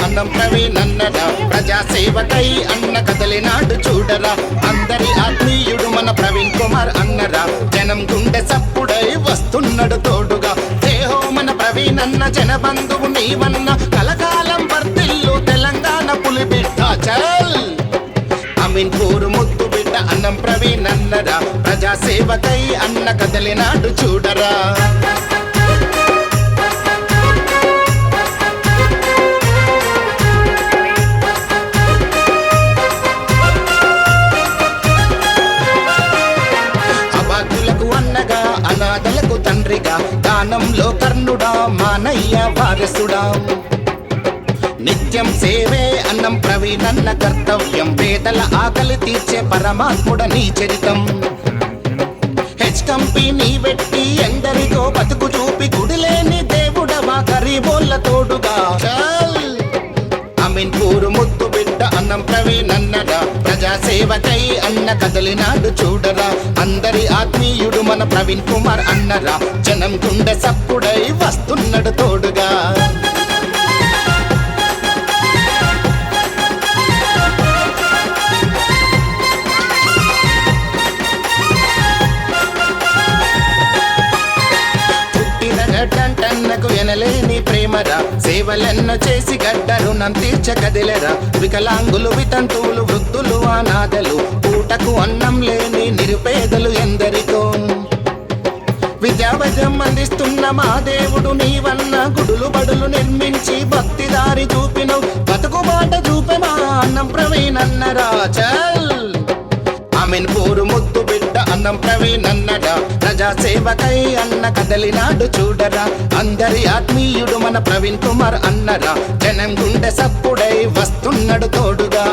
అన్నం ప్రవీణ్ అన్నరా, ప్రజాసేవకై అన్న కదలినాడు చూడరా. అందరి ఆత్మీయుడు మన ప్రవీణ్ కుమార్ అన్నరా, జనం గుండె సప్పుడై వస్తున్నాడు తోడుగా. దేహో మన ప్రవీణ్ అన్న, జనబంధువు నీవన్న, కలకాలం వర్తిల్లు తెలంగాణ పులిబిడ్డ. చల్ అమీన్పూర్ ముద్దు బిడ్డ అన్నం ప్రవీణ్ అన్నరా, ప్రజాసేవకై అన్న కదలినాడు చూడరా. అనాథలకు తండ్రిగా, దానంలో కర్ణుడా, మానయ్య వారసుడా. నిత్యం సేవే అన్నం ప్రవీణ్ అన్న కర్తవ్యం, పేదల ఆకలి తీర్చే పరమాత్ముడ నీ చరితం. కంపెనీ పెట్టి ఎందరికో బతుకు చూపి, గుడిలేని దేవుడవా గరీబోళ్ళ తోడుగా. అమీన్పూర్ ముద్దు బిడ్డ అన్నం ప్రవీణ్ అన్నరా, ప్రజాసేవకై అన్న కదలినాడు చూడరా. అందరి ఆత్మీయుడు మన ప్రవీణ్ కుమార్ అన్నరా, జనం గుండె సప్పుడై వస్తున్నాడు తోడుగా. టన్నకు ఎనలేని ప్రేమరా, సేవలెన్న చేసి గడ్డ రుణం తీర్చకదిలరా. వికలాంగులు, వితంతువులు, వృద్ధులు, అనాథలు, పూటకు అన్నం లేని నిరుపేదలు ఎందరికో. విద్యావజం అందిస్తున్న మా దేవుడు నీవన్న, గుడులు బడులు నిర్మించి భక్తిదారి చూపినవు, బతుకుబాట చూపే మా అన్నం ప్రవీణ్ అన్నరా. చల్ అమీన్పూర్ ముద్దు బిడ్డ అన్నం ప్రవీణ్ అన్నరా, ప్రజాసేవకై అన్న కదలినాడు చూడరా. అందరి ఆత్మీయుడు మన ప్రవీణ్ కుమార్ అన్నరా, జనం గుండె సప్పుడై వస్తున్నాడు తోడుగా.